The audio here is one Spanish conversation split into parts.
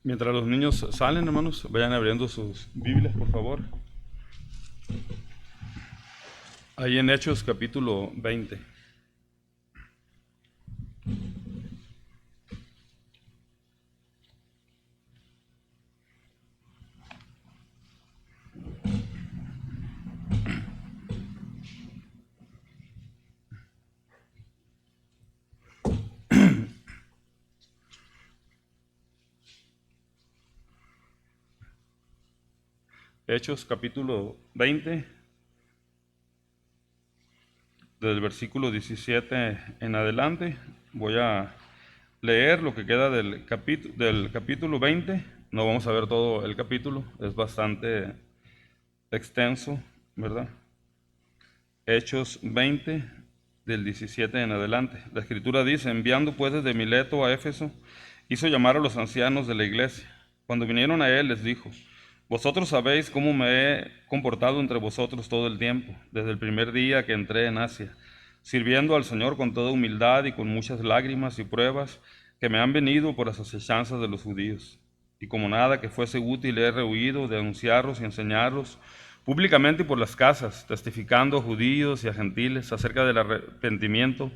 Mientras los niños salen, hermanos, vayan abriendo sus Biblias, por favor. Ahí en Hechos capítulo 20. Hechos capítulo 20, del versículo 17 en adelante. Voy a leer lo que queda del capítulo 20. No vamos a ver todo el capítulo, es bastante extenso, ¿verdad? Hechos 20, del 17 en adelante. La escritura dice: enviando pues desde Mileto a Éfeso, hizo llamar a los ancianos de la iglesia. Cuando vinieron a él, les dijo: vosotros sabéis cómo me he comportado entre vosotros todo el tiempo, desde el primer día que entré en Asia, sirviendo al Señor con toda humildad y con muchas lágrimas y pruebas que me han venido por las asechanzas de los judíos. Y como nada que fuese útil he rehuido de anunciarlos y enseñarlos públicamente y por las casas, testificando a judíos y a gentiles acerca del arrepentimiento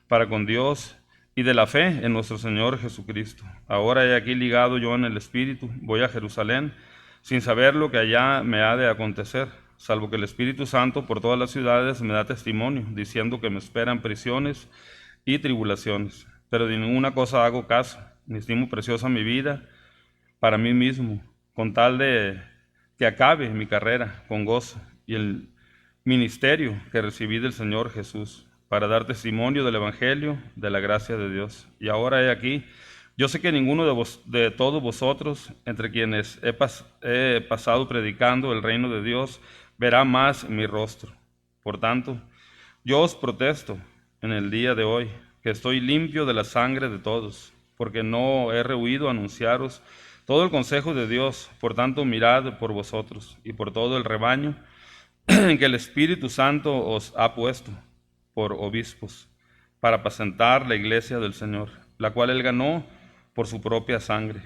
para con Dios y de la fe en nuestro Señor Jesucristo. Ahora he aquí ligado yo en el Espíritu, voy a Jerusalén, sin saber lo que allá me ha de acontecer, salvo que el Espíritu Santo por todas las ciudades me da testimonio, diciendo que me esperan prisiones y tribulaciones. Pero de ninguna cosa hago caso, ni estimo preciosa mi vida para mí mismo, con tal de que acabe mi carrera con gozo y el ministerio que recibí del Señor Jesús, para dar testimonio del Evangelio, de la gracia de Dios. Y ahora he aquí, yo sé que ninguno de todos vosotros, entre quienes he pasado predicando el reino de Dios, verá más mi rostro. Por tanto, yo os protesto en el día de hoy, que estoy limpio de la sangre de todos, porque no he rehuido anunciaros todo el consejo de Dios. Por tanto, mirad por vosotros y por todo el rebaño en que el Espíritu Santo os ha puesto por obispos, para apacentar la iglesia del Señor, la cual él ganó por su propia sangre.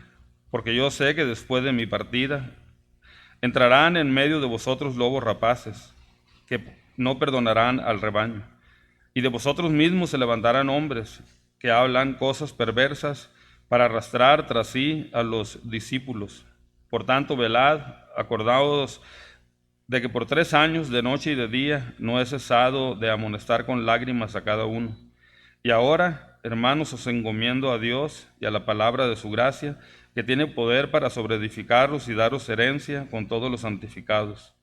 Porque yo sé que después de mi partida entrarán en medio de vosotros lobos rapaces, que no perdonarán al rebaño. Y de vosotros mismos se levantarán hombres que hablan cosas perversas para arrastrar tras sí a los discípulos. Por tanto, velad, acordaos de que por 3 años, de noche y de día, no he cesado de amonestar con lágrimas a cada uno. Y ahora, hermanos, os encomiendo a Dios y a la palabra de su gracia, que tiene poder para sobreedificaros y daros herencia con todos los santificados.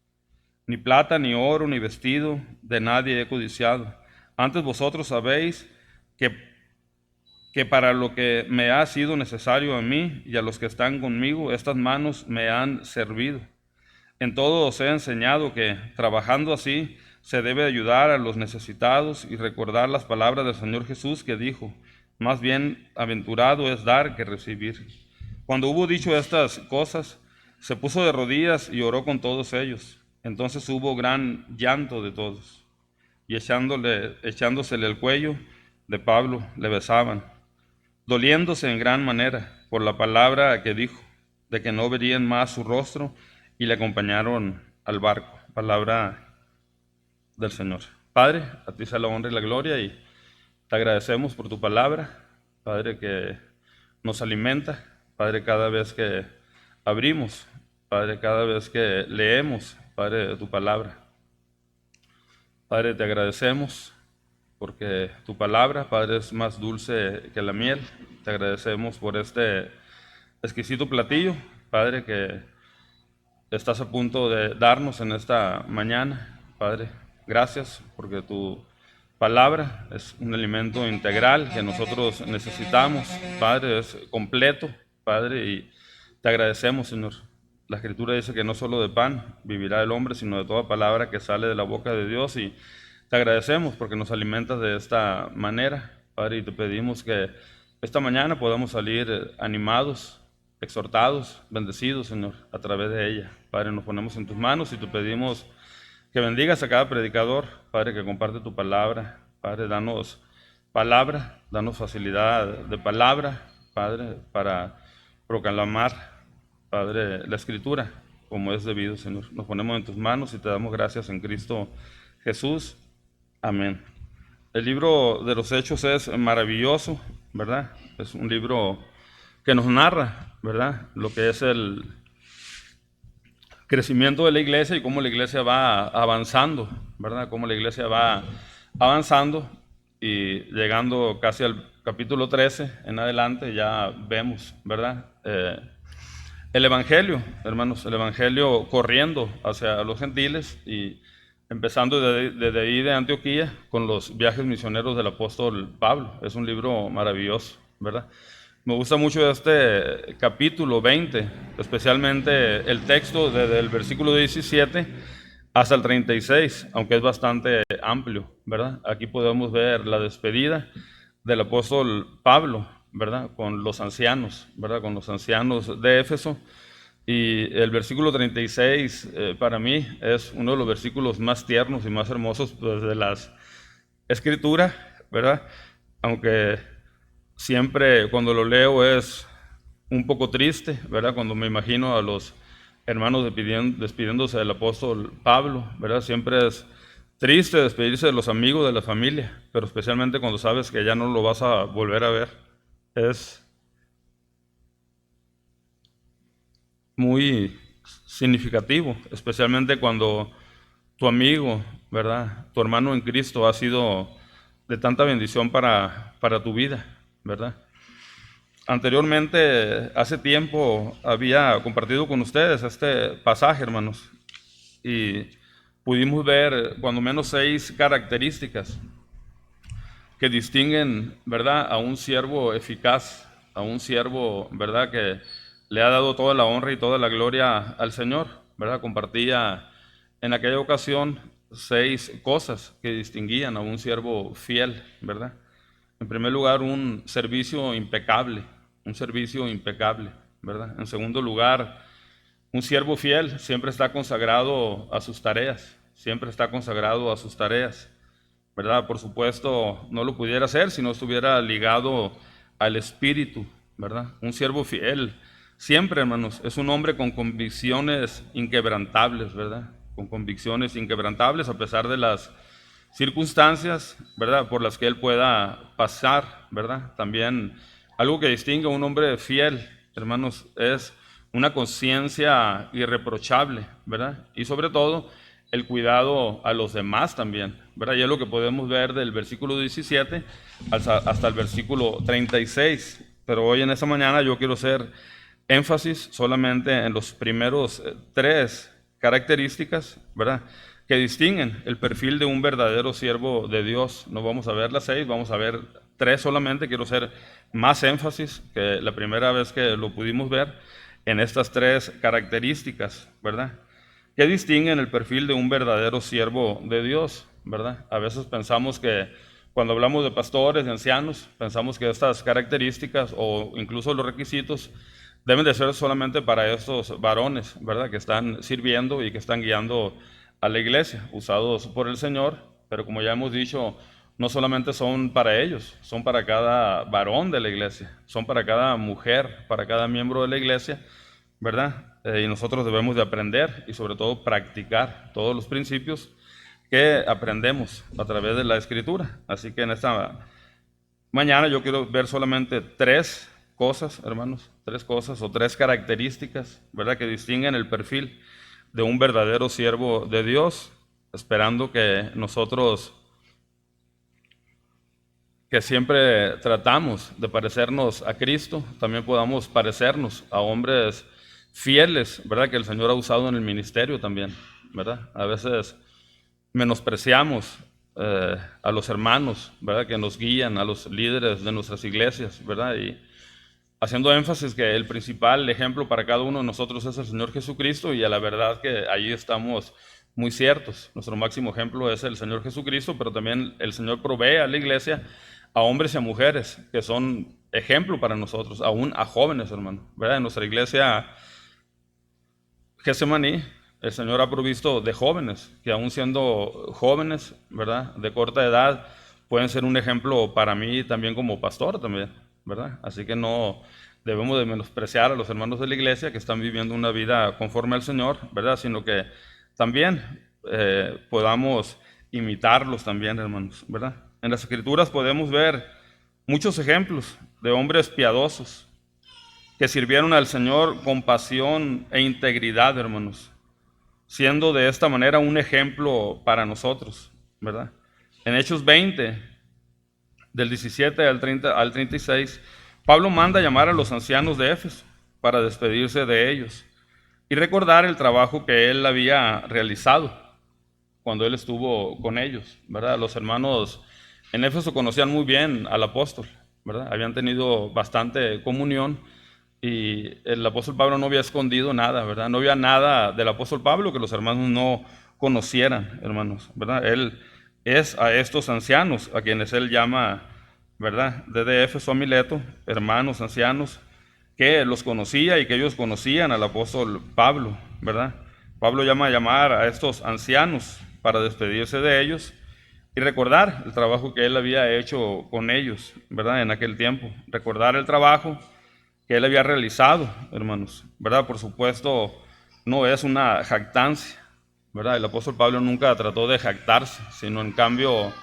Ni plata, ni oro, ni vestido de nadie he codiciado. Antes vosotros sabéis que para lo que me ha sido necesario a mí y a los que están conmigo, estas manos me han servido. En todo os he enseñado que, trabajando así, se debe ayudar a los necesitados y recordar las palabras del Señor Jesús, que dijo: más bien aventurado es dar que recibir. Cuando hubo dicho estas cosas, se puso de rodillas y oró con todos ellos. Entonces hubo gran llanto de todos, y echándosele el cuello de Pablo, le besaban, doliéndose en gran manera por la palabra que dijo, de que no verían más su rostro, y le acompañaron al barco. Palabra del Señor. Padre, a ti sea la honra y la gloria, y te agradecemos por tu palabra, Padre, que nos alimenta, Padre, cada vez que abrimos, Padre, cada vez que leemos, Padre, tu palabra. Padre, te agradecemos porque tu palabra, Padre, es más dulce que la miel. Te agradecemos por este exquisito platillo, Padre, que estás a punto de darnos en esta mañana. Padre, gracias porque tu palabra es un alimento integral que nosotros necesitamos. Padre, es completo, Padre, y te agradecemos, Señor. La Escritura dice que no solo de pan vivirá el hombre, sino de toda palabra que sale de la boca de Dios, y te agradecemos porque nos alimentas de esta manera, Padre, y te pedimos que esta mañana podamos salir animados, exhortados, bendecidos, Señor, a través de ella. Padre, nos ponemos en tus manos y te pedimos que bendigas a cada predicador, Padre, que comparte tu palabra. Padre, danos palabra, danos facilidad de palabra, Padre, para proclamar, Padre, la Escritura, como es debido, Señor. Nos ponemos en tus manos y te damos gracias en Cristo Jesús. Amén. El libro de los Hechos es maravilloso, ¿verdad? Es un libro que nos narra, ¿verdad?, lo que es el crecimiento de la iglesia y cómo la iglesia va avanzando, ¿verdad? Cómo la iglesia va avanzando y llegando casi al capítulo 13 en adelante ya vemos, ¿verdad? El Evangelio, hermanos, el Evangelio corriendo hacia los gentiles y empezando desde ahí de Antioquía con los viajes misioneros del apóstol Pablo. Es un libro maravilloso, ¿verdad? Me gusta mucho este capítulo 20, especialmente el texto desde el versículo 17 hasta el 36, aunque es bastante amplio, ¿verdad? Aquí podemos ver la despedida del apóstol Pablo, ¿verdad?, con los ancianos, ¿verdad?, con los ancianos de Éfeso. Y el versículo 36 para mí es uno de los versículos más tiernos y más hermosos, pues, de las Escrituras, ¿verdad? Aunque siempre cuando lo leo es un poco triste, ¿verdad? Cuando me imagino a los hermanos despidiéndose del apóstol Pablo, ¿verdad? Siempre es triste despedirse de los amigos, de la familia, pero especialmente cuando sabes que ya no lo vas a volver a ver. Es muy significativo, especialmente cuando tu amigo, ¿verdad?, tu hermano en Cristo ha sido de tanta bendición para tu vida, ¿verdad? Anteriormente, hace tiempo, había compartido con ustedes este pasaje, hermanos, y pudimos ver cuando menos 6 características que distinguen, ¿verdad?, a un siervo eficaz, a un siervo, ¿verdad?, que le ha dado toda la honra y toda la gloria al Señor, ¿verdad? Compartía en aquella ocasión 6 cosas que distinguían a un siervo fiel, ¿verdad? En primer lugar, un servicio impecable, ¿verdad? En segundo lugar, un siervo fiel siempre está consagrado a sus tareas, siempre está consagrado a sus tareas, ¿verdad? Por supuesto, no lo pudiera hacer si no estuviera ligado al Espíritu, ¿verdad? Un siervo fiel siempre, hermanos, es un hombre con convicciones inquebrantables, ¿verdad? Con convicciones inquebrantables a pesar de las circunstancias, ¿verdad?, por las que él pueda pasar, ¿verdad? También algo que distingue a un hombre fiel, hermanos, es una conciencia irreprochable, ¿verdad? Y sobre todo el cuidado a los demás también, ¿verdad? Y es lo que podemos ver del versículo 17 hasta el versículo 36. Pero hoy en esta mañana yo quiero hacer énfasis solamente en los primeros 3 características, ¿verdad?, que distinguen el perfil de un verdadero siervo de Dios. No vamos a ver las 6, vamos a ver 3 solamente. Quiero hacer más énfasis que la primera vez que lo pudimos ver en estas 3 características, ¿verdad?, que distinguen el perfil de un verdadero siervo de Dios, ¿verdad? A veces pensamos que cuando hablamos de pastores, de ancianos, pensamos que estas características o incluso los requisitos deben de ser solamente para estos varones, ¿verdad?, que están sirviendo y que están guiando a la iglesia, usados por el Señor, pero como ya hemos dicho, no solamente son para ellos, son para cada varón de la iglesia, son para cada mujer, para cada miembro de la iglesia, ¿verdad? Y nosotros debemos de aprender y sobre todo practicar todos los principios que aprendemos a través de la Escritura. Así que en esta mañana yo quiero ver solamente 3 cosas, hermanos, 3 cosas o 3 características, ¿verdad?, que distinguen el perfil de un verdadero siervo de Dios, esperando que nosotros, que siempre tratamos de parecernos a Cristo, también podamos parecernos a hombres fieles, ¿verdad?, que el Señor ha usado en el ministerio también, ¿verdad? A veces menospreciamos a los hermanos, ¿verdad?, que nos guían, a los líderes de nuestras iglesias, ¿verdad? Y haciendo énfasis que el principal ejemplo para cada uno de nosotros es el Señor Jesucristo, y a la verdad que allí estamos muy ciertos. Nuestro máximo ejemplo es el Señor Jesucristo, pero también el Señor provee a la iglesia a hombres y a mujeres que son ejemplo para nosotros, aún a jóvenes, hermano, ¿verdad? En nuestra iglesia Getsemaní, el Señor ha provisto de jóvenes, que aún siendo jóvenes, ¿verdad?, de corta edad, pueden ser un ejemplo para mí también como pastor también, ¿verdad? Así que no debemos de menospreciar a los hermanos de la iglesia que están viviendo una vida conforme al Señor, ¿verdad? Sino que también podamos imitarlos también, hermanos, ¿verdad? En las Escrituras podemos ver muchos ejemplos de hombres piadosos que sirvieron al Señor con pasión e integridad, hermanos, siendo de esta manera un ejemplo para nosotros, ¿verdad? En Hechos 20, del 17 al 36, Pablo manda llamar a los ancianos de Éfeso para despedirse de ellos y recordar el trabajo que él había realizado cuando él estuvo con ellos, ¿verdad? Los hermanos en Éfeso conocían muy bien al apóstol, ¿verdad? Habían tenido bastante comunión y el apóstol Pablo no había escondido nada, ¿verdad? No había nada del apóstol Pablo que los hermanos no conocieran, hermanos, ¿verdad? Él es a estos ancianos a quienes él llama, ¿verdad? Desde Éfeso a Mileto, hermanos ancianos, que los conocía y que ellos conocían al apóstol Pablo, ¿verdad? Pablo llama a llamar a estos ancianos para despedirse de ellos y recordar el trabajo que él había hecho con ellos, ¿verdad? En aquel tiempo, recordar el trabajo que él había realizado, hermanos, ¿verdad? Por supuesto, no es una jactancia, ¿verdad? El apóstol Pablo nunca trató de jactarse, sino en cambio,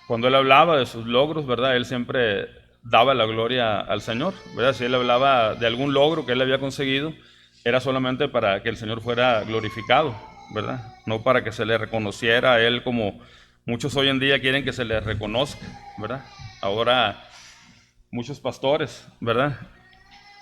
cuando él hablaba de sus logros, ¿verdad? Él siempre daba la gloria al Señor, ¿verdad? Si él hablaba de algún logro que él había conseguido, era solamente para que el Señor fuera glorificado, ¿verdad? No para que se le reconociera a él como muchos hoy en día quieren que se les reconozca, ¿verdad? Ahora muchos pastores, ¿verdad?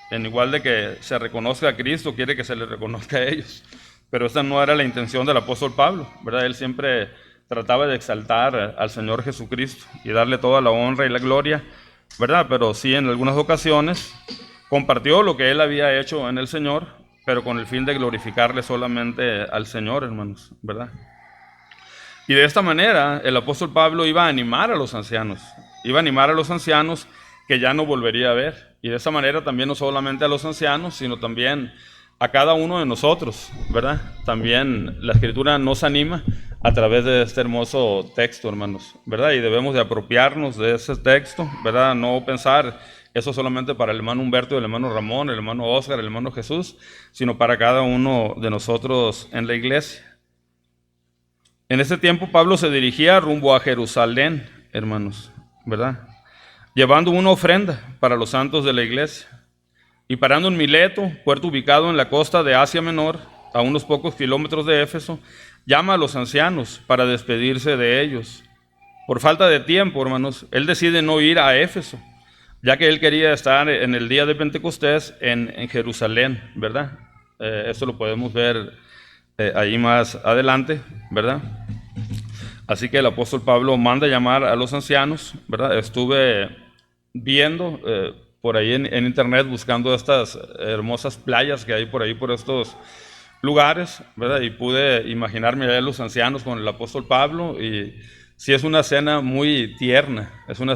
En igual de que se reconozca a Cristo, quiere que se les reconozca a ellos. Pero esa no era la intención del apóstol Pablo, ¿verdad? Él siempre trataba de exaltar al Señor Jesucristo y darle toda la honra y la gloria, ¿verdad? Pero sí, en algunas ocasiones compartió lo que él había hecho en el Señor, pero con el fin de glorificarle solamente al Señor, hermanos, ¿verdad? Y de esta manera el apóstol Pablo iba a animar a los ancianos, que ya no volvería a ver. Y de esa manera también no solamente a los ancianos, sino también a cada uno de nosotros, ¿verdad? También la Escritura nos anima a través de este hermoso texto, hermanos, ¿verdad? Y debemos de apropiarnos de ese texto, ¿verdad? No pensar eso solamente para el hermano Humberto, el hermano Ramón, el hermano Óscar, el hermano Jesús, sino para cada uno de nosotros en la iglesia. En ese tiempo Pablo se dirigía rumbo a Jerusalén, hermanos, ¿verdad? Llevando una ofrenda para los santos de la iglesia. Y parando en Mileto, puerto ubicado en la costa de Asia Menor, a unos pocos kilómetros de Éfeso, llama a los ancianos para despedirse de ellos. Por falta de tiempo, hermanos, él decide no ir a Éfeso, ya que él quería estar en el día de Pentecostés en Jerusalén, ¿verdad? Esto lo podemos ver ahí más adelante, ¿verdad? Así que el apóstol Pablo manda llamar a los ancianos, ¿verdad? Estuve viendo por ahí en internet buscando estas hermosas playas que hay por ahí, por estos lugares, ¿verdad? Y pude imaginarme a los ancianos con el apóstol Pablo y sí es una cena muy tierna, una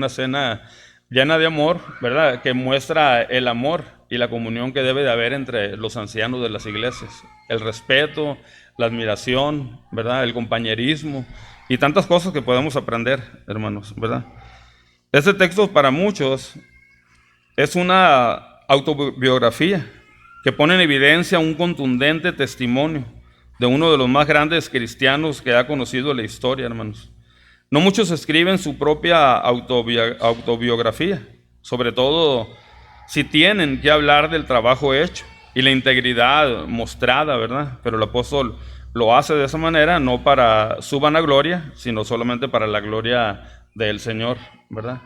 cena llena de amor, ¿verdad? Que muestra el amor y la comunión que debe de haber entre los ancianos de las iglesias, el respeto, la admiración, ¿verdad? El compañerismo y tantas cosas que podemos aprender, hermanos, ¿verdad? Este texto para muchos es una autobiografía que pone en evidencia un contundente testimonio de uno de los más grandes cristianos que ha conocido la historia, hermanos. No muchos escriben su propia autobiografía, sobre todo si tienen que hablar del trabajo hecho y la integridad mostrada, ¿verdad? Pero el apóstol lo hace de esa manera, no para su vanagloria, sino solamente para la gloria del Señor, ¿verdad?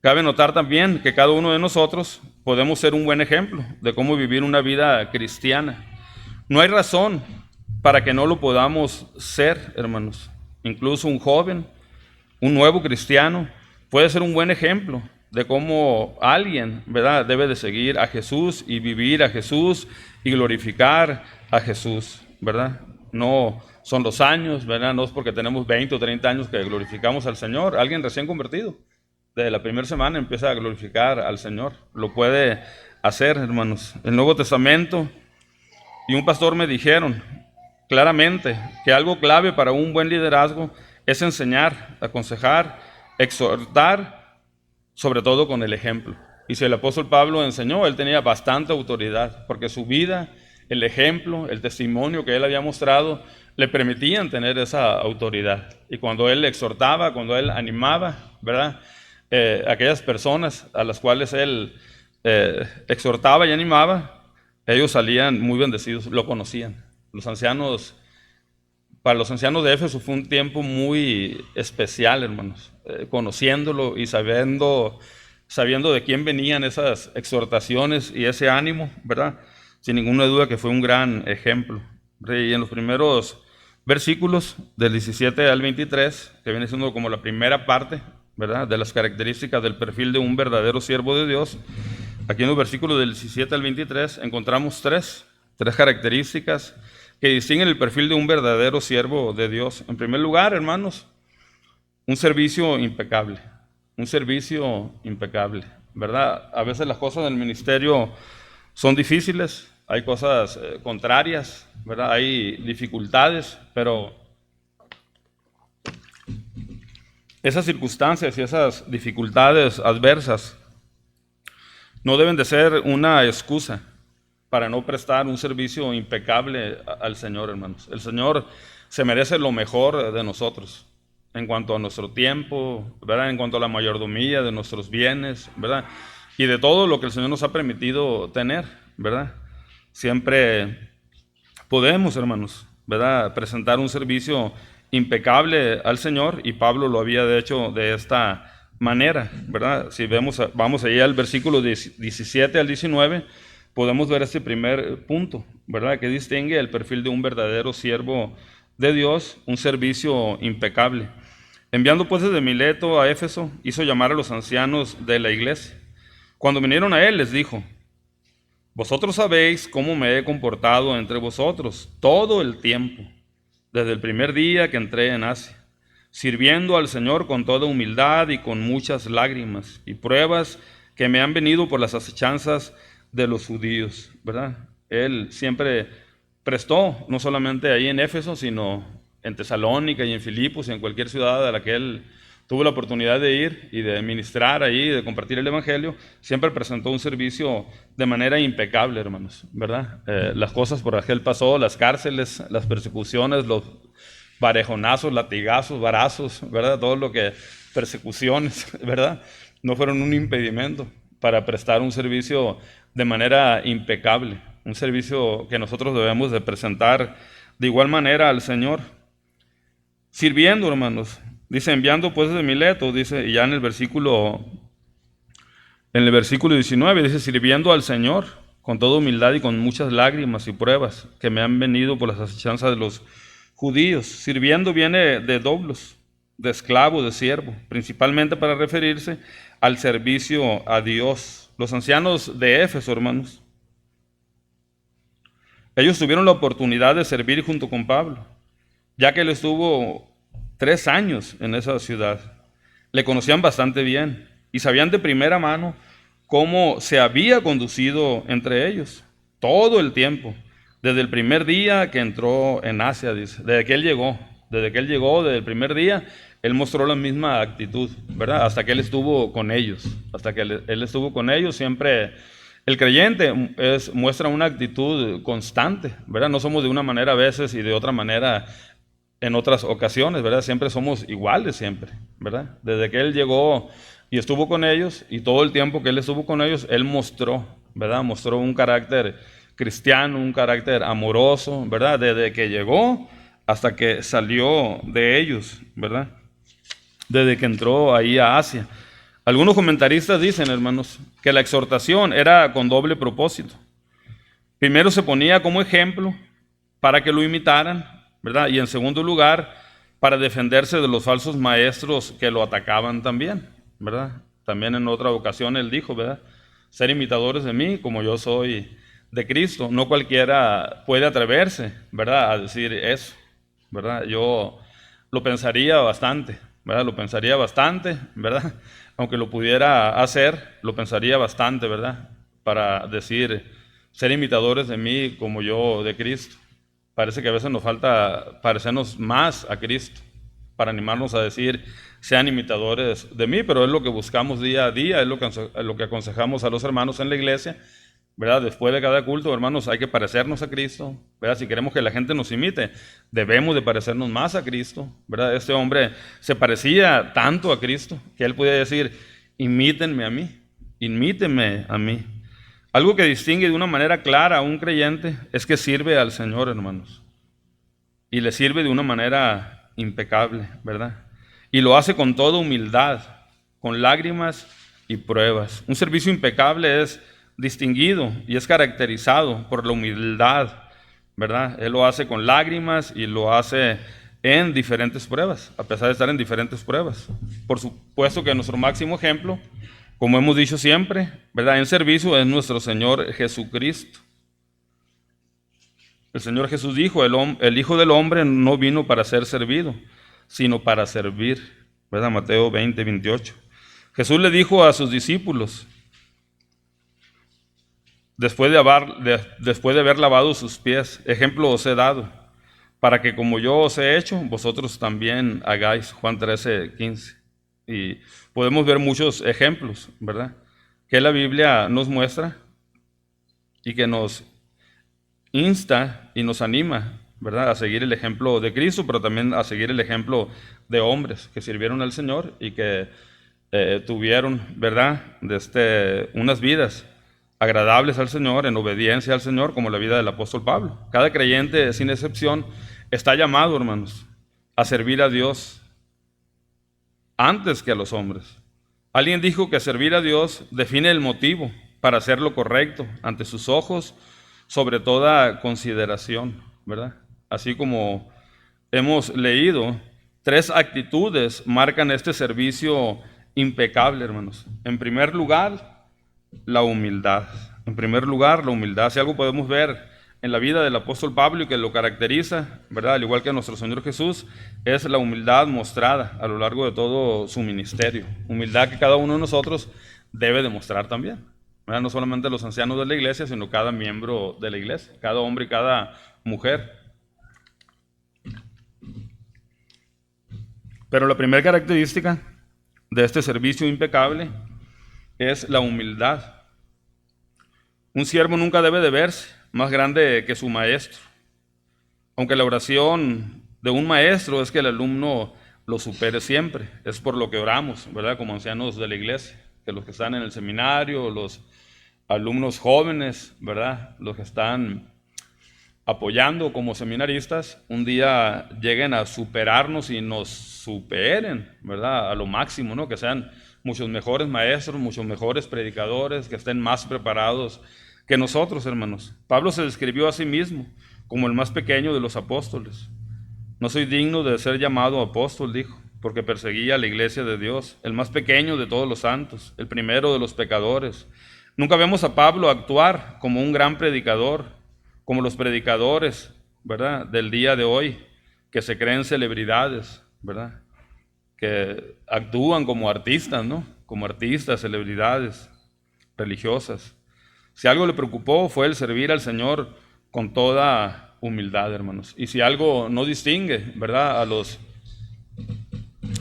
Cabe notar también que cada uno de nosotros podemos ser un buen ejemplo de cómo vivir una vida cristiana. No hay razón para que no lo podamos ser, hermanos. Incluso un joven, un nuevo cristiano, puede ser un buen ejemplo de cómo alguien, ¿verdad?, debe de seguir a Jesús y vivir a Jesús y glorificar a Jesús, ¿verdad? No son los años, ¿verdad? No es porque tenemos 20 o 30 años que glorificamos al Señor. Alguien recién convertido, de la primera semana empieza a glorificar al Señor. Lo puede hacer, hermanos. El Nuevo Testamento y un pastor me dijeron claramente que algo clave para un buen liderazgo es enseñar, aconsejar, exhortar, sobre todo con el ejemplo, Y si el apóstol Pablo enseñó, él tenía bastante autoridad, porque su vida, el ejemplo, el testimonio que él había mostrado, le permitían tener esa autoridad. Y cuando él exhortaba, cuando él animaba, ¿verdad? Aquellas personas a las cuales él exhortaba y animaba, ellos salían muy bendecidos, lo conocían. Los ancianos, para los ancianos de Éfeso fue un tiempo muy especial, hermanos, conociéndolo y sabiendo de quién venían esas exhortaciones y ese ánimo, ¿verdad? Sin ninguna duda que fue un gran ejemplo. Y en los primeros versículos del 17 al 23, que viene siendo como la primera parte, ¿verdad?, de las características del perfil de un verdadero siervo de Dios, aquí en los versículos del 17 al 23 encontramos tres características que distinguen el perfil de un verdadero siervo de Dios. En primer lugar, hermanos, un servicio impecable. Un servicio impecable, ¿verdad? A veces las cosas del ministerio son difíciles, hay cosas contrarias, ¿verdad? Hay dificultades, pero esas circunstancias y esas dificultades adversas no deben de ser una excusa para no prestar un servicio impecable al Señor, hermanos. El Señor se merece lo mejor de nosotros en cuanto a nuestro tiempo, ¿verdad?, en cuanto a la mayordomía de nuestros bienes, ¿verdad?, y de todo lo que el Señor nos ha permitido tener, ¿verdad? Siempre podemos, hermanos, ¿verdad?, presentar un servicio impecable al Señor, y Pablo lo había hecho de esta manera, ¿verdad? Si vamos allá al versículo 17 al 19, podemos ver este primer punto, ¿verdad?, que distingue el perfil de un verdadero siervo de Dios, un servicio impecable. Enviando pues desde Mileto a Éfeso, hizo llamar a los ancianos de la iglesia. Cuando vinieron a él, les dijo: vosotros sabéis cómo me he comportado entre vosotros todo el tiempo, desde el primer día que entré en Asia, sirviendo al Señor con toda humildad y con muchas lágrimas y pruebas que me han venido por las asechanzas de los judíos, ¿verdad? Él siempre prestó, no solamente ahí en Éfeso, sino en Tesalónica y en Filipos y en cualquier ciudad a la que él tuvo la oportunidad de ir y de ministrar ahí, de compartir el evangelio, siempre presentó un servicio de manera impecable, hermanos, ¿verdad? Las cosas por las que él pasó, las cárceles, las persecuciones, los varejonazos, latigazos, varazos, ¿verdad? Todo lo que, persecuciones, ¿verdad?, no fueron un impedimento para prestar un servicio de manera impecable, un servicio que nosotros debemos de presentar de igual manera al Señor. Sirviendo, hermanos, dice, enviando pues desde Mileto, dice, y ya en el versículo 19, dice, sirviendo al Señor con toda humildad y con muchas lágrimas y pruebas que me han venido por las asechanzas de los judíos. Sirviendo viene de doblos, de esclavo, de siervo, principalmente para referirse al servicio a Dios. Los ancianos de Éfeso, hermanos, ellos tuvieron la oportunidad de servir junto con Pablo, ya que él estuvo 3 años en esa ciudad. Le conocían bastante bien y sabían de primera mano cómo se había conducido entre ellos todo el tiempo, desde el primer día que entró en Asia, dice, desde que él llegó, desde el primer día, él mostró la misma actitud, ¿verdad? Hasta que él estuvo con ellos, siempre el creyente muestra una actitud constante, ¿verdad? No somos de una manera a veces y de otra manera en otras ocasiones, ¿verdad? Siempre somos iguales, siempre, ¿verdad? Desde que él llegó y estuvo con ellos, y todo el tiempo que él estuvo con ellos, él mostró, ¿verdad? Mostró un carácter cristiano, un carácter amoroso, ¿verdad? Desde que llegó hasta que salió de ellos, ¿verdad? Desde que entró ahí a Asia. Algunos comentaristas dicen, hermanos, que la exhortación era con doble propósito. Primero se ponía como ejemplo para que lo imitaran, ¿verdad? Y en segundo lugar, para defenderse de los falsos maestros que lo atacaban también, ¿verdad? También en otra ocasión él dijo, ¿verdad? Ser imitadores de mí como yo soy de Cristo. No cualquiera puede atreverse, ¿verdad?, a decir eso, ¿verdad? Yo lo pensaría bastante, ¿verdad? Lo pensaría bastante, ¿verdad? Aunque lo pudiera hacer, lo pensaría bastante, ¿verdad? Para decir, ser imitadores de mí como yo de Cristo. Parece que a veces nos falta parecernos más a Cristo, para animarnos a decir, sean imitadores de mí, pero es lo que buscamos día a día, es lo que aconsejamos a los hermanos en la iglesia, ¿verdad? Después de cada culto, hermanos, hay que parecernos a Cristo, ¿verdad? Si queremos que la gente nos imite, debemos de parecernos más a Cristo, ¿verdad? Este hombre se parecía tanto a Cristo que él podía decir, imítenme a mí, imítenme a mí. Algo que distingue de una manera clara a un creyente es que sirve al Señor, hermanos, y le sirve de una manera impecable, ¿verdad? Y lo hace con toda humildad, con lágrimas y pruebas. Un servicio impecable es distinguido y es caracterizado por la humildad, ¿verdad? Él lo hace con lágrimas y lo hace en diferentes pruebas, a pesar de estar en diferentes pruebas. Por supuesto que nuestro máximo ejemplo, como hemos dicho siempre, ¿verdad? En servicio es nuestro Señor Jesucristo. El Señor Jesús dijo, el Hijo del Hombre no vino para ser servido, sino para servir, ¿verdad? Mateo 20, 28. Jesús le dijo a sus discípulos, después de haber lavado sus pies, ejemplo os he dado, para que como yo os he hecho, vosotros también hagáis. Juan 13, 15. Y podemos ver muchos ejemplos, ¿verdad? Que la Biblia nos muestra y que nos insta y nos anima, ¿verdad? A seguir el ejemplo de Cristo, pero también a seguir el ejemplo de hombres que sirvieron al Señor y que tuvieron, ¿verdad? Unas vidas agradables al Señor, en obediencia al Señor, como la vida del apóstol Pablo. Cada creyente, sin excepción, está llamado, hermanos, a servir a Dios antes que a los hombres. Alguien dijo que servir a Dios define el motivo para hacer lo correcto ante sus ojos, sobre toda consideración, ¿verdad? Así como hemos leído, 3 actitudes marcan este servicio impecable, hermanos. En primer lugar, la humildad. En primer lugar, la humildad. Si algo podemos ver en la vida del apóstol Pablo y que lo caracteriza, ¿verdad? Al igual que a nuestro Señor Jesús, es la humildad mostrada a lo largo de todo su ministerio. Humildad que cada uno de nosotros debe demostrar también, ¿verdad? No solamente los ancianos de la iglesia, sino cada miembro de la iglesia, cada hombre y cada mujer. Pero la primera característica de este servicio impecable es la humildad. Un siervo nunca debe de verse más grande que su maestro, aunque la oración de un maestro es que el alumno lo supere siempre. Es por lo que oramos, ¿verdad? Como ancianos de la iglesia, que los que están en el seminario, los alumnos jóvenes, ¿verdad? Los que están apoyando como seminaristas, un día lleguen a superarnos y nos superen, ¿verdad? A lo máximo, ¿no? Que sean muchos mejores maestros, muchos mejores predicadores, que estén más preparados que nosotros, hermanos. Pablo se describió a sí mismo como el más pequeño de los apóstoles. No soy digno de ser llamado apóstol, dijo, porque perseguía a la iglesia de Dios, el más pequeño de todos los santos, el primero de los pecadores. Nunca vemos a Pablo actuar como un gran predicador, como los predicadores, ¿verdad?, del día de hoy, que se creen celebridades, ¿verdad?, que actúan como artistas, ¿no?, como artistas, celebridades religiosas. Si algo le preocupó fue el servir al Señor con toda humildad, hermanos. Y si algo no distingue, ¿verdad?, a los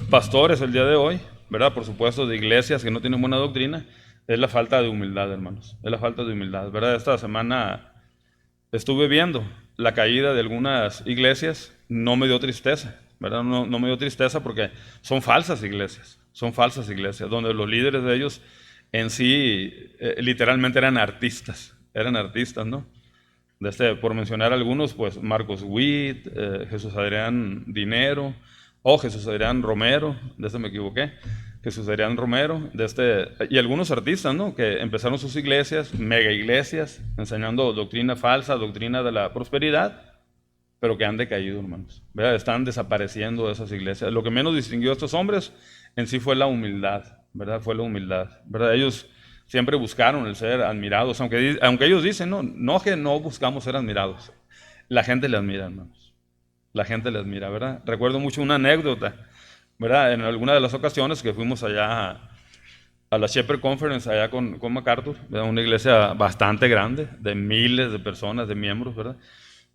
pastores el día de hoy, ¿verdad?, por supuesto, de iglesias que no tienen buena doctrina, es la falta de humildad, hermanos. Es la falta de humildad, ¿verdad? Esta semana estuve viendo la caída de algunas iglesias, no me dio tristeza, ¿verdad? No me dio tristeza porque son falsas iglesias, donde los líderes de ellos en sí literalmente eran artistas, ¿no? Por mencionar algunos, pues Marcos Witt, Jesús Adrián Dinero, o Jesús Adrián Romero, me equivoqué, Jesús Adrián Romero, y algunos artistas, ¿no?, que empezaron sus iglesias, mega iglesias, enseñando doctrina falsa, doctrina de la prosperidad, pero que han decaído, hermanos, ¿verdad? Están desapareciendo esas iglesias. Lo que menos distinguió a estos hombres en sí fue la humildad, ¿verdad? Fue la humildad, ¿verdad? Ellos siempre buscaron el ser admirados, aunque ellos dicen, no que no buscamos ser admirados. La gente les admira, hermanos. La gente les admira, ¿verdad? Recuerdo mucho una anécdota, ¿verdad? En alguna de las ocasiones que fuimos allá a la Shepherd Conference, allá con MacArthur, ¿verdad? Una iglesia bastante grande, de miles de personas, de miembros, ¿verdad?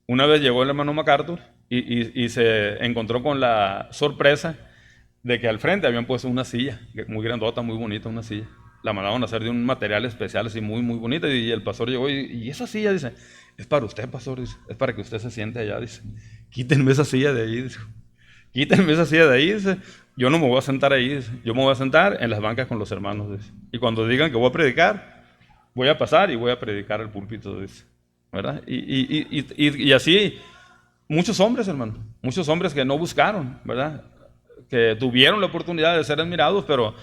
Una vez llegó el hermano MacArthur y se encontró con la sorpresa de que al frente habían puesto una silla, muy grandota, muy bonita, una silla. La mandaban a hacer de un material especial, así muy, muy bonita, y el pastor llegó y esa silla, dice, es para usted, pastor, dice, es para que usted se siente allá, dice, quítenme esa silla de ahí, dice, quítenme esa silla de ahí, dice, yo no me voy a sentar ahí, dice, yo me voy a sentar en las bancas con los hermanos, dice, y cuando digan que voy a predicar, voy a pasar y voy a predicar al púlpito, dice, ¿verdad? Y así, muchos hombres, hermano, muchos hombres que no buscaron, ¿verdad? Que tuvieron la oportunidad de ser admirados, pero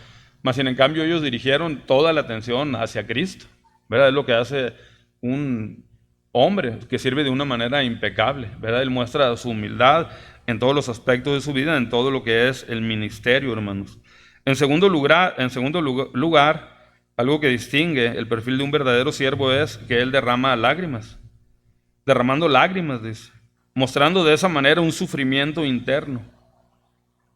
más sin en cambio ellos dirigieron toda la atención hacia Cristo, ¿verdad? Es lo que hace un hombre que sirve de una manera impecable, ¿verdad? Él muestra su humildad en todos los aspectos de su vida, en todo lo que es el ministerio, hermanos. En segundo lugar, algo que distingue el perfil de un verdadero siervo es que él derrama lágrimas, derramando lágrimas, dice, mostrando de esa manera un sufrimiento interno.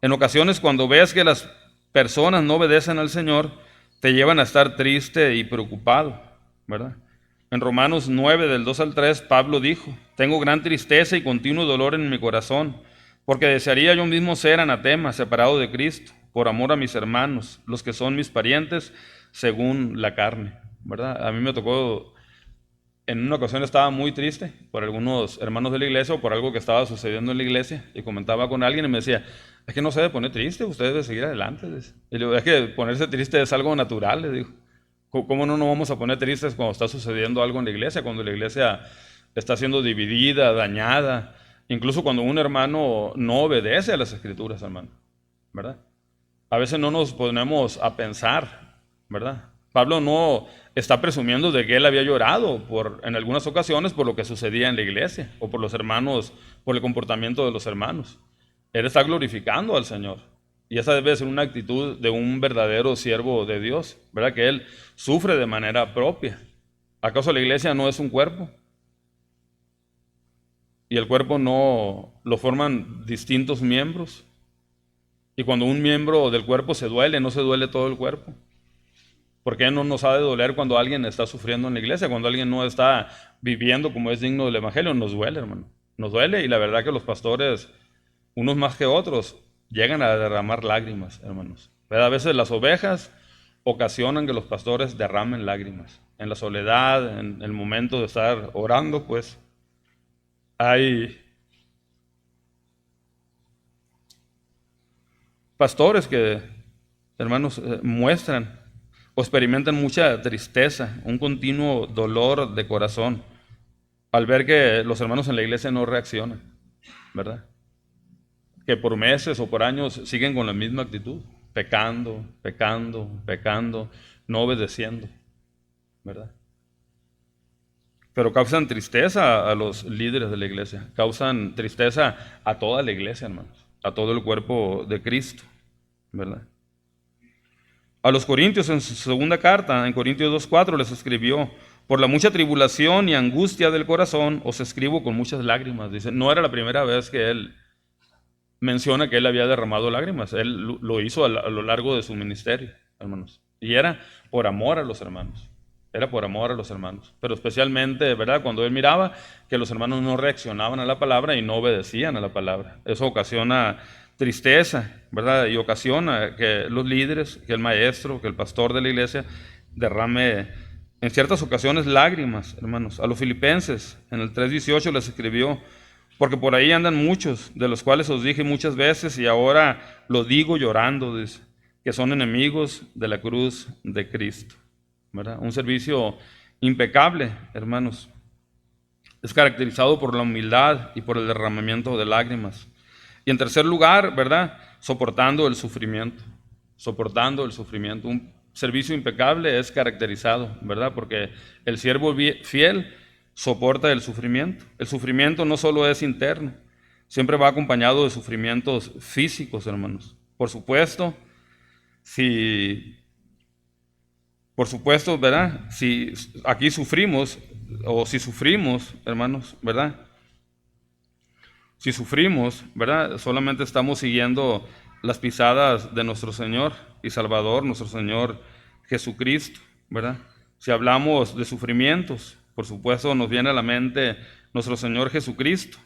En ocasiones, cuando ves que las personas no obedecen al Señor, te llevan a estar triste y preocupado, ¿verdad? En Romanos 9, del 2 al 3, Pablo dijo, tengo gran tristeza y continuo dolor en mi corazón, porque desearía yo mismo ser anatema, separado de Cristo, por amor a mis hermanos, los que son mis parientes, según la carne, ¿verdad? A mí me tocó, en una ocasión estaba muy triste por algunos hermanos de la iglesia o por algo que estaba sucediendo en la iglesia, y comentaba con alguien y me decía, es que no se debe poner triste, usted debe seguir adelante. Y le digo, es que ponerse triste es algo natural, le digo. ¿Cómo no nos vamos a poner tristes cuando está sucediendo algo en la iglesia, cuando la iglesia está siendo dividida, dañada, incluso cuando un hermano no obedece a las escrituras, hermano, ¿verdad? A veces no nos ponemos a pensar, ¿verdad? Pablo no está presumiendo de que él había llorado en algunas ocasiones por lo que sucedía en la iglesia o por los hermanos, por el comportamiento de los hermanos. Él está glorificando al Señor. Y esa debe ser una actitud de un verdadero siervo de Dios, ¿verdad? Que él sufre de manera propia. ¿Acaso la iglesia no es un cuerpo? Y el cuerpo no lo forman distintos miembros. Y cuando un miembro del cuerpo se duele, no se duele todo el cuerpo. ¿Por qué no nos ha de doler cuando alguien está sufriendo en la iglesia? Cuando alguien no está viviendo como es digno del evangelio, nos duele, hermano. Nos duele, y la verdad que los pastores, unos más que otros, llegan a derramar lágrimas, hermanos. Pero a veces las ovejas ocasionan que los pastores derramen lágrimas. En la soledad, en el momento de estar orando, pues hay pastores que, hermanos, muestran o experimentan mucha tristeza, un continuo dolor de corazón al ver que los hermanos en la iglesia no reaccionan, ¿verdad? Que por meses o por años siguen con la misma actitud, pecando, pecando, pecando, no obedeciendo, ¿verdad? Pero causan tristeza a los líderes de la iglesia, causan tristeza a toda la iglesia, hermanos, a todo el cuerpo de Cristo, ¿verdad? A los Corintios, en su segunda carta, en Corintios 2:4, les escribió, por la mucha tribulación y angustia del corazón, os escribo con muchas lágrimas. Dice, no era la primera vez que él menciona que él había derramado lágrimas. Él lo hizo a lo largo de su ministerio, hermanos. Y era por amor a los hermanos. Era por amor a los hermanos. Pero especialmente, ¿verdad? Cuando él miraba que los hermanos no reaccionaban a la palabra y no obedecían a la palabra. Eso ocasiona tristeza, ¿verdad? Y ocasiona que los líderes, que el maestro, que el pastor de la iglesia derrame en ciertas ocasiones lágrimas, hermanos. A los filipenses, en el 3:18 les escribió, porque por ahí andan muchos, de los cuales os dije muchas veces y ahora lo digo llorando, dice, que son enemigos de la cruz de Cristo, ¿verdad? Un servicio impecable, hermanos. Es caracterizado por la humildad y por el derramamiento de lágrimas. Y en tercer lugar, ¿verdad? Soportando el sufrimiento. Soportando el sufrimiento. Un servicio impecable es caracterizado, ¿verdad? Porque el siervo fiel soporta el sufrimiento. El sufrimiento no solo es interno, siempre va acompañado de sufrimientos físicos, hermanos. Por supuesto, ¿verdad? Si aquí sufrimos, o si sufrimos, hermanos, ¿verdad? Si sufrimos, ¿verdad? Solamente estamos siguiendo las pisadas de nuestro Señor y Salvador, nuestro Señor Jesucristo, ¿verdad? Si hablamos de sufrimientos, por supuesto nos viene a la mente nuestro Señor Jesucristo,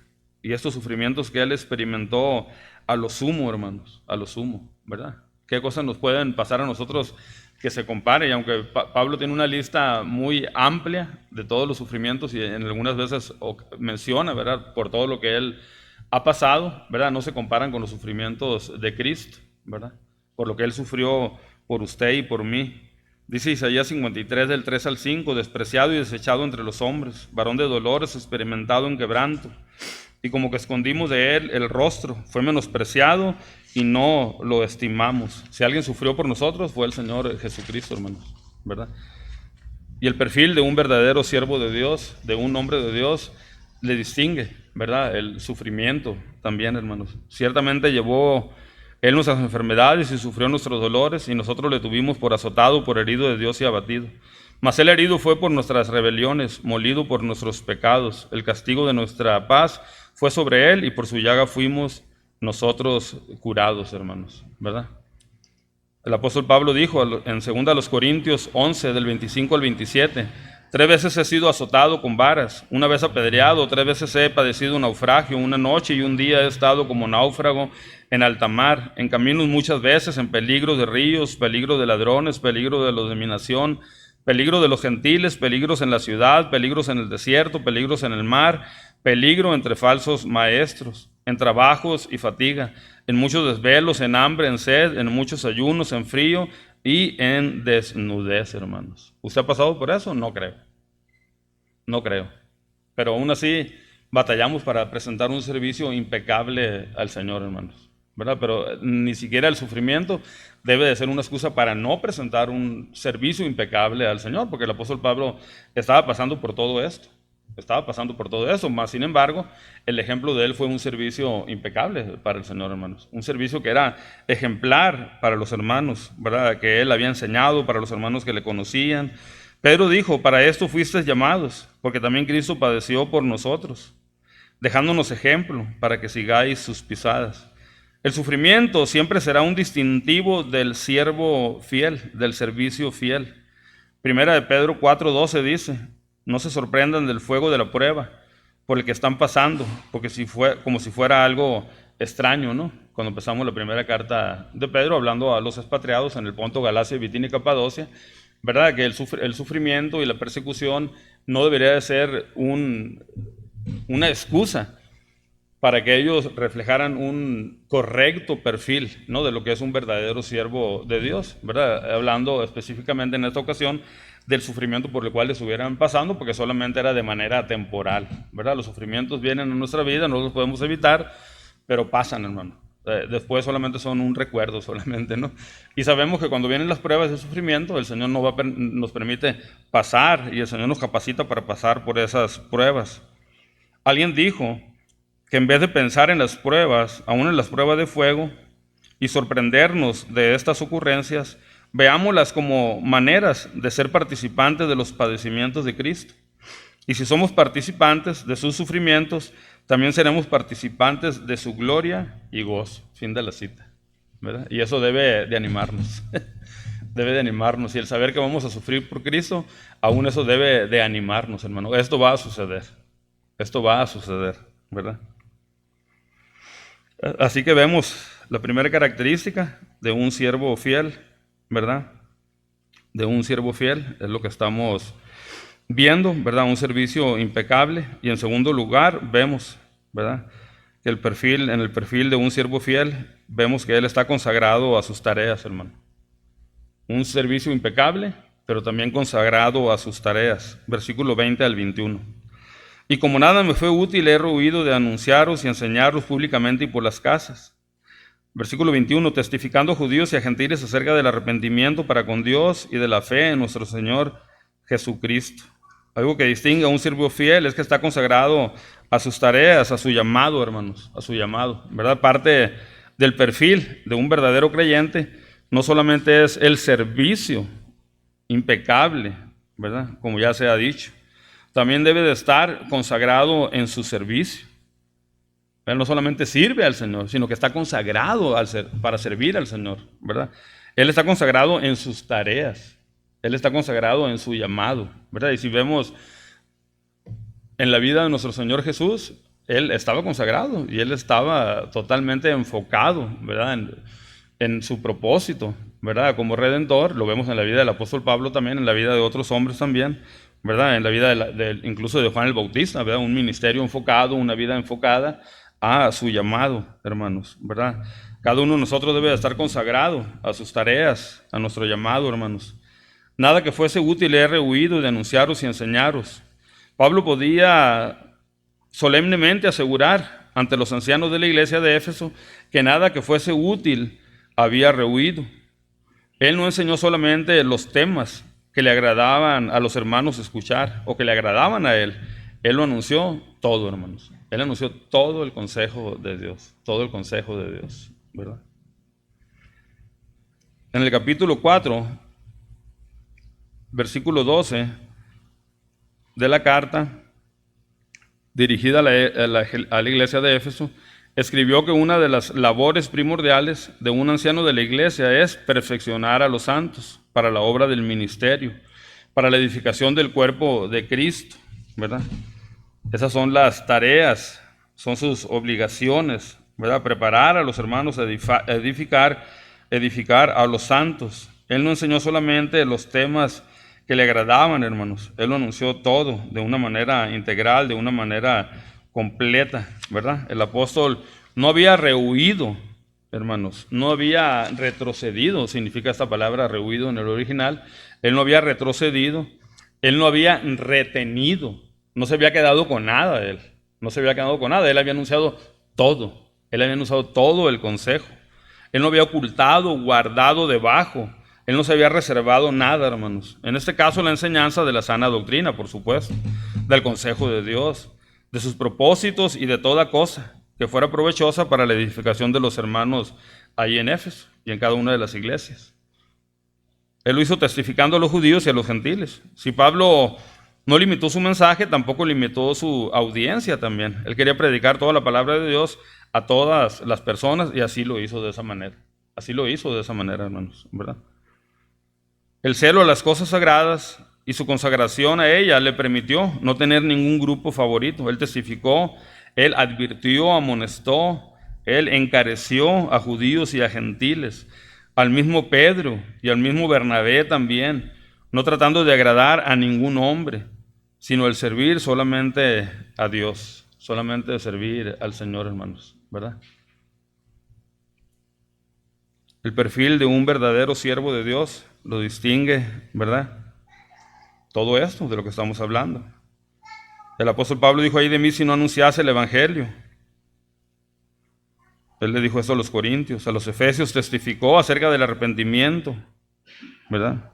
Y estos sufrimientos que Él experimentó a lo sumo, hermanos, a lo sumo, ¿verdad? ¿Qué cosas nos pueden pasar a nosotros que se compare? Y aunque Pablo tiene una lista muy amplia de todos los sufrimientos y en algunas veces menciona, ¿verdad?, por todo lo que Él ha pasado, ¿verdad?, no se comparan con los sufrimientos de Cristo, ¿verdad?, por lo que Él sufrió por usted y por mí. Dice Isaías 53, del 3 al 5, despreciado y desechado entre los hombres, varón de dolores, experimentado en quebranto, y como que escondimos de Él el rostro, fue menospreciado y no lo estimamos. Si alguien sufrió por nosotros, fue el Señor Jesucristo, hermanos, ¿verdad? Y el perfil de un verdadero siervo de Dios, de un hombre de Dios, le distingue, ¿verdad?, el sufrimiento también, hermanos. Ciertamente llevó Él nuestras enfermedades y sufrió nuestros dolores, y nosotros le tuvimos por azotado, por herido de Dios y abatido. Mas Él herido fue por nuestras rebeliones, molido por nuestros pecados. El castigo de nuestra paz fue sobre Él, y por su llaga fuimos nosotros curados, hermanos, ¿verdad? El apóstol Pablo dijo en 2 Corintios 11, del 25 al 27, 3 veces he sido azotado con varas, una vez apedreado, 3 veces he padecido un naufragio, una noche y un día he estado como náufrago en alta mar, en caminos muchas veces, en peligro de ríos, peligro de ladrones, peligro de los de mi nación, peligro de los gentiles, peligros en la ciudad, peligros en el desierto, peligros en el mar, peligro entre falsos maestros, en trabajos y fatiga, en muchos desvelos, en hambre, en sed, en muchos ayunos, en frío y en desnudez, hermanos. ¿Usted ha pasado por eso? No creo. No creo. Pero aún así batallamos para presentar un servicio impecable al Señor, hermanos, ¿verdad? Pero ni siquiera el sufrimiento debe de ser una excusa para no presentar un servicio impecable al Señor, porque el apóstol Pablo estaba pasando por todo esto. Estaba pasando por todo eso, más sin embargo, el ejemplo de él fue un servicio impecable para el Señor, hermanos. Un servicio que era ejemplar para los hermanos, ¿verdad?, que él había enseñado, para los hermanos que le conocían. Pedro dijo, para esto fuisteis llamados, porque también Cristo padeció por nosotros, dejándonos ejemplo para que sigáis sus pisadas. El sufrimiento siempre será un distintivo del siervo fiel, del servicio fiel. Primera de Pedro 4:12 dice, no se sorprendan del fuego de la prueba por el que están pasando, porque como si fuera algo extraño, ¿no? Cuando empezamos la primera carta de Pedro, hablando a los expatriados en el Ponto, Galacia, Bitinia y Capadocia, ¿verdad?, que el sufrimiento y la persecución no debería de ser una excusa para que ellos reflejaran un correcto perfil, ¿no?, de lo que es un verdadero siervo de Dios, ¿verdad? Hablando específicamente en esta ocasión del sufrimiento por el cual estuvieran pasando, porque solamente era de manera temporal, ¿verdad? Los sufrimientos vienen a nuestra vida, no los podemos evitar, pero pasan, hermano. Después solamente son un recuerdo, solamente, ¿no? Y sabemos que cuando vienen las pruebas de sufrimiento, el Señor nos permite pasar, y el Señor nos capacita para pasar por esas pruebas. Alguien dijo que en vez de pensar en las pruebas, aún en las pruebas de fuego, y sorprendernos de estas ocurrencias, veámoslas como maneras de ser participantes de los padecimientos de Cristo. Y si somos participantes de sus sufrimientos, también seremos participantes de su gloria y gozo. Fin de la cita, ¿verdad? Y eso debe de animarnos. Debe de animarnos. Y el saber que vamos a sufrir por Cristo, aún eso debe de animarnos, hermano. Esto va a suceder. Esto va a suceder, ¿verdad? Así que vemos la primera característica de un siervo fiel, ¿verdad? De un siervo fiel, es lo que estamos viendo, ¿verdad? Un servicio impecable. Y en segundo lugar, vemos, ¿verdad?, que en el perfil de un siervo fiel, vemos que él está consagrado a sus tareas, hermano. Un servicio impecable, pero también consagrado a sus tareas. Versículo 20 al 21. Y como nada me fue útil, he rehuido de anunciaros y enseñaros públicamente y por las casas. Versículo 21, testificando a judíos y a gentiles acerca del arrepentimiento para con Dios y de la fe en nuestro Señor Jesucristo. Algo que distingue a un siervo fiel es que está consagrado a sus tareas, a su llamado, hermanos, a su llamado, ¿verdad? Parte del perfil de un verdadero creyente no solamente es el servicio impecable, ¿verdad?, como ya se ha dicho, también debe de estar consagrado en su servicio. Él no solamente sirve al Señor, sino que está consagrado para servir al Señor, ¿verdad? Él está consagrado en sus tareas. Él está consagrado en su llamado, ¿verdad? Y si vemos en la vida de nuestro Señor Jesús, él estaba consagrado y él estaba totalmente enfocado, ¿verdad? En su propósito, ¿verdad? Como redentor. Lo vemos en la vida del apóstol Pablo también, en la vida de otros hombres también, ¿verdad? En la vida incluso de Juan el Bautista, ¿verdad? Un ministerio enfocado, una vida enfocada a su llamado, hermanos, ¿verdad? Cada uno de nosotros debe estar consagrado a sus tareas, a nuestro llamado, hermanos. Nada que fuese útil he rehuido de anunciaros y enseñaros. Pablo podía solemnemente asegurar ante los ancianos de la iglesia de Éfeso que nada que fuese útil había rehuido. Él no enseñó solamente los temas que le agradaban a los hermanos escuchar o que le agradaban a él. Él lo anunció todo, hermanos. Él anunció todo el consejo de Dios, todo el consejo de Dios, ¿verdad? En el capítulo 4, versículo 12 de la carta dirigida a la iglesia de Éfeso, escribió que una de las labores primordiales de un anciano de la iglesia es perfeccionar a los santos para la obra del ministerio, para la edificación del cuerpo de Cristo, ¿verdad? Esas son las tareas, son sus obligaciones, ¿verdad? Preparar a los hermanos a edificar a los santos. Él no enseñó solamente los temas que le agradaban, hermanos. Él lo anunció todo de una manera integral, de una manera completa, ¿verdad? El apóstol no había rehuido, hermanos, no había retrocedido, significa esta palabra rehuido en el original. Él no había retrocedido, él no había retenido, no se había quedado con nada él, no se había quedado con nada, él había anunciado todo, él había anunciado todo el consejo, él no había ocultado, guardado debajo. Él no se había reservado nada, hermanos. En este caso, la enseñanza de la sana doctrina, por supuesto, del consejo de Dios, de sus propósitos y de toda cosa que fuera provechosa para la edificación de los hermanos ahí en Éfeso y en cada una de las iglesias. Él lo hizo testificando a los judíos y a los gentiles. Si Pablo no limitó su mensaje, tampoco limitó su audiencia también. Él quería predicar toda la palabra de Dios a todas las personas y así lo hizo de esa manera. Así lo hizo de esa manera, hermanos, ¿verdad? El celo a las cosas sagradas y su consagración a ella le permitió no tener ningún grupo favorito. Él testificó, él advirtió, amonestó, él encareció a judíos y a gentiles, al mismo Pedro y al mismo Bernabé también, no tratando de agradar a ningún hombre, sino el servir solamente a Dios, solamente servir al Señor, hermanos, ¿verdad? El perfil de un verdadero siervo de Dios lo distingue, ¿verdad? Todo esto de lo que estamos hablando. El apóstol Pablo dijo: "Ay de mí si no anunciase el evangelio". Él le dijo esto a los corintios, a los efesios testificó acerca del arrepentimiento, ¿verdad?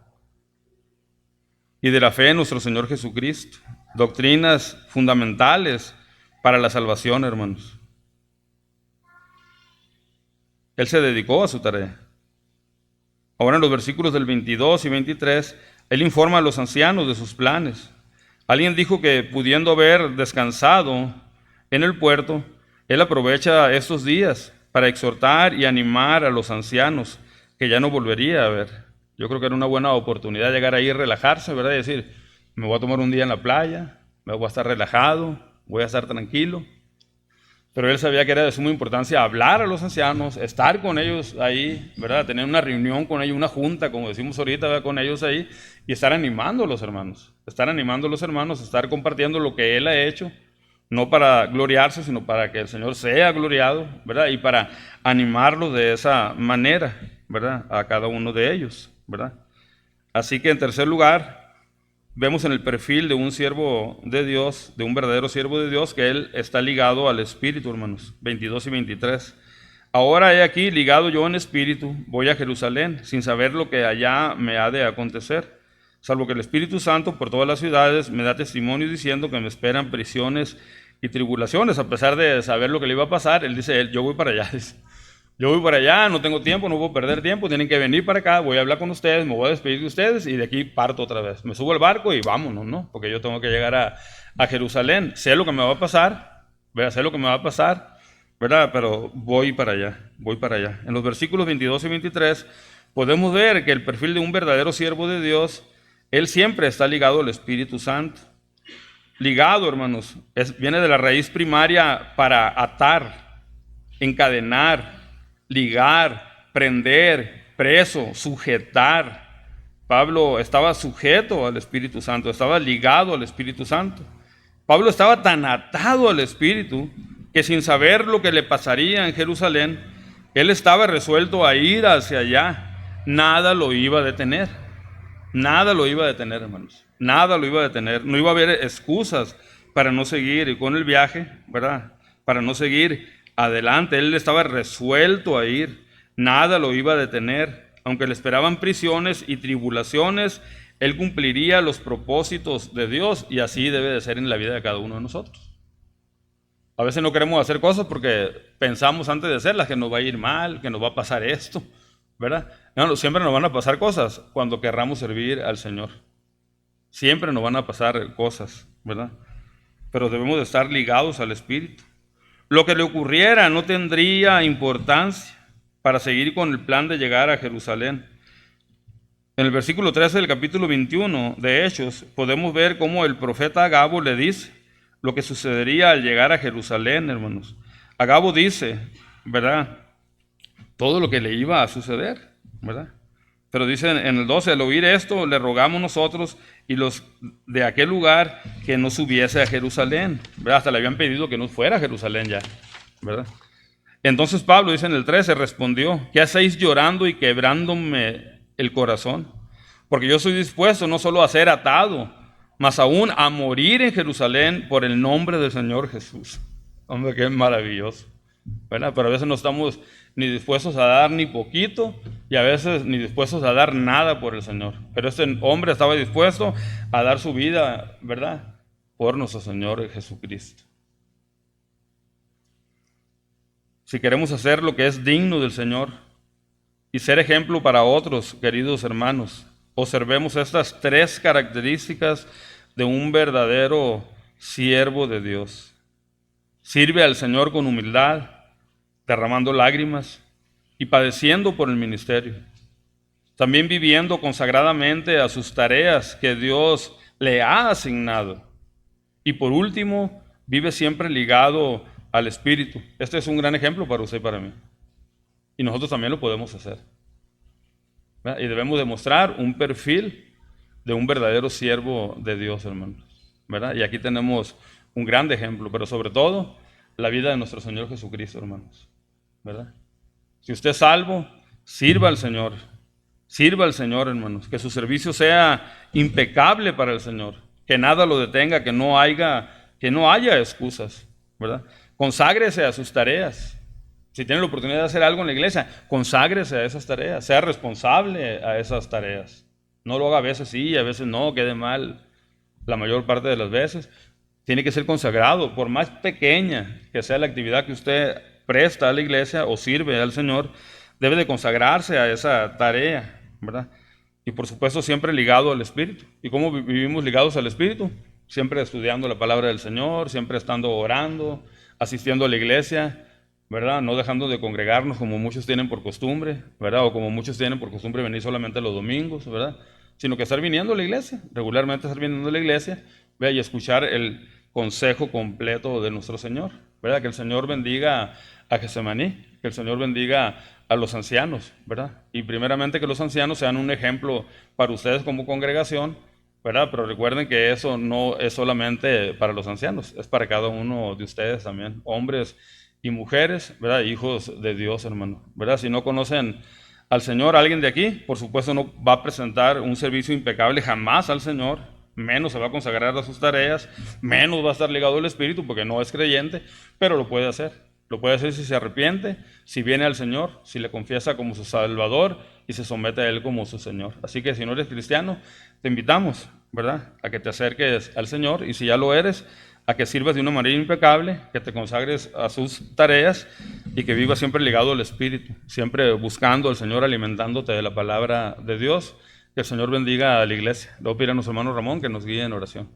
Y de la fe en nuestro Señor Jesucristo. Doctrinas fundamentales para la salvación, hermanos. Él se dedicó a su tarea. Ahora en los versículos del 22 y 23, él informa a los ancianos de sus planes. Alguien dijo que pudiendo haber descansado en el puerto, él aprovecha estos días para exhortar y animar a los ancianos que ya no volvería a ver. Yo creo que era una buena oportunidad llegar ahí y relajarse, ¿verdad? Y decir, me voy a tomar un día en la playa, me voy a estar relajado, voy a estar tranquilo. Pero él sabía que era de suma importancia hablar a los ancianos, estar con ellos ahí, ¿verdad? Tener una reunión con ellos, una junta, como decimos ahorita, ¿verdad? Con ellos ahí, y estar animando a los hermanos. Estar animando a los hermanos, estar compartiendo lo que él ha hecho, no para gloriarse, sino para que el Señor sea gloriado, ¿verdad? Y para animarlos de esa manera, ¿verdad? A cada uno de ellos, ¿verdad? Así que en tercer lugar, vemos en el perfil de un siervo de Dios, de un verdadero siervo de Dios, que él está ligado al Espíritu, hermanos, 22 y 23. Ahora he aquí, ligado yo en espíritu, voy a Jerusalén, sin saber lo que allá me ha de acontecer, salvo que el Espíritu Santo por todas las ciudades me da testimonio diciendo que me esperan prisiones y tribulaciones. A pesar de saber lo que le iba a pasar, él dice, yo voy para allá, dice. Yo voy para allá, no tengo tiempo, no puedo perder tiempo, tienen que venir para acá, voy a hablar con ustedes, me voy a despedir de ustedes y de aquí parto otra vez. Me subo al barco y vámonos, ¿no? Porque yo tengo que llegar a Jerusalén. Sé lo que me va a pasar, sé lo que me va a pasar, ¿verdad? Pero voy para allá, voy para allá. En los versículos 22 y 23 podemos ver que el perfil de un verdadero siervo de Dios, él siempre está ligado al Espíritu Santo. ligado, hermanos, viene de la raíz primaria para atar, encadenar, ligar, prender, preso, sujetar. Pablo estaba sujeto al Espíritu Santo, estaba ligado al Espíritu Santo. Pablo estaba tan atado al Espíritu que sin saber lo que le pasaría en Jerusalén, él estaba resuelto a ir hacia allá. Nada lo iba a detener. Nada lo iba a detener, hermanos. Nada lo iba a detener. No iba a haber excusas para no seguir con el viaje, ¿verdad? Para no seguir adelante. Él estaba resuelto a ir. Nada lo iba a detener. Aunque le esperaban prisiones y tribulaciones, él cumpliría los propósitos de Dios, y así debe de ser en la vida de cada uno de nosotros. A veces no queremos hacer cosas porque pensamos antes de hacerlas que nos va a ir mal, que nos va a pasar esto, ¿verdad? No, siempre nos van a pasar cosas cuando querramos servir al Señor. Siempre nos van a pasar cosas, ¿verdad? Pero debemos de estar ligados al Espíritu. Lo que le ocurriera no tendría importancia para seguir con el plan de llegar a Jerusalén. En el versículo 13 del capítulo 21 de Hechos podemos ver cómo el profeta Agabo le dice lo que sucedería al llegar a Jerusalén, hermanos. Agabo dice, ¿verdad?, todo lo que le iba a suceder, ¿verdad? Pero dice en el 12, al oír esto, le rogamos nosotros y los de aquel lugar que no subiese a Jerusalén, ¿verdad? Hasta le habían pedido que no fuera a Jerusalén ya, ¿verdad? Entonces Pablo, dice en el 13, respondió, ¿qué hacéis llorando y quebrándome el corazón? Porque yo soy dispuesto no solo a ser atado, mas aún a morir en Jerusalén por el nombre del Señor Jesús. Hombre, qué maravilloso, ¿verdad? Pero a veces no estamos ni dispuestos a dar ni poquito, y a veces ni dispuestos a dar nada por el Señor. Pero este hombre estaba dispuesto a dar su vida, ¿verdad?, por nuestro Señor Jesucristo. Si queremos hacer lo que es digno del Señor y ser ejemplo para otros, queridos hermanos, observemos estas tres características de un verdadero siervo de Dios. Sirve al Señor con humildad, derramando lágrimas y padeciendo por el ministerio. También viviendo consagradamente a sus tareas que Dios le ha asignado. Y por último, vive siempre ligado al Espíritu. Este es un gran ejemplo para usted y para mí. Y nosotros también lo podemos hacer, ¿verdad? Y debemos demostrar un perfil de un verdadero siervo de Dios, hermanos, ¿verdad? Y aquí tenemos un gran ejemplo, pero sobre todo la vida de nuestro Señor Jesucristo, hermanos, ¿verdad? Si usted es salvo, sirva al Señor, hermanos, que su servicio sea impecable para el Señor, que nada lo detenga, que no haya excusas, ¿verdad? Conságrese a sus tareas. Si tiene la oportunidad de hacer algo en la iglesia, conságrese a esas tareas, sea responsable a esas tareas. No lo haga a veces sí, a veces no, quede mal la mayor parte de las veces. Tiene que ser consagrado, por más pequeña que sea la actividad que usted presta a la iglesia o sirve al Señor, debe de consagrarse a esa tarea, ¿verdad? Y por supuesto siempre ligado al Espíritu. ¿Y cómo vivimos ligados al Espíritu? Siempre estudiando la palabra del Señor, siempre estando orando, asistiendo a la iglesia, ¿verdad? No dejando de congregarnos como muchos tienen por costumbre, ¿verdad? O como muchos tienen por costumbre venir solamente los domingos, ¿verdad? Sino que estar viniendo a la iglesia, regularmente estar viniendo a la iglesia, ¿verdad? Y escuchar el consejo completo de nuestro Señor, ¿verdad? Que el Señor bendiga a Getsemaní, que el Señor bendiga a los ancianos, ¿verdad? Y primeramente que los ancianos sean un ejemplo para ustedes como congregación, ¿verdad? Pero recuerden que eso no es solamente para los ancianos, es para cada uno de ustedes también, hombres y mujeres, ¿verdad? Hijos de Dios, hermano, ¿verdad? Si no conocen al Señor, alguien de aquí, por supuesto no va a presentar un servicio impecable jamás al Señor, menos se va a consagrar a sus tareas, menos va a estar ligado al Espíritu porque no es creyente, pero lo puede hacer. Lo puede hacer si se arrepiente, si viene al Señor, si le confiesa como su Salvador y se somete a Él como su Señor. Así que si no eres cristiano, te invitamos, ¿verdad?, a que te acerques al Señor, y si ya lo eres, a que sirvas de una manera impecable, que te consagres a sus tareas y que vivas siempre ligado al Espíritu, siempre buscando al Señor, alimentándote de la palabra de Dios. Que el Señor bendiga a la iglesia. Luego pedir a nuestro hermano Ramón que nos guíe en oración.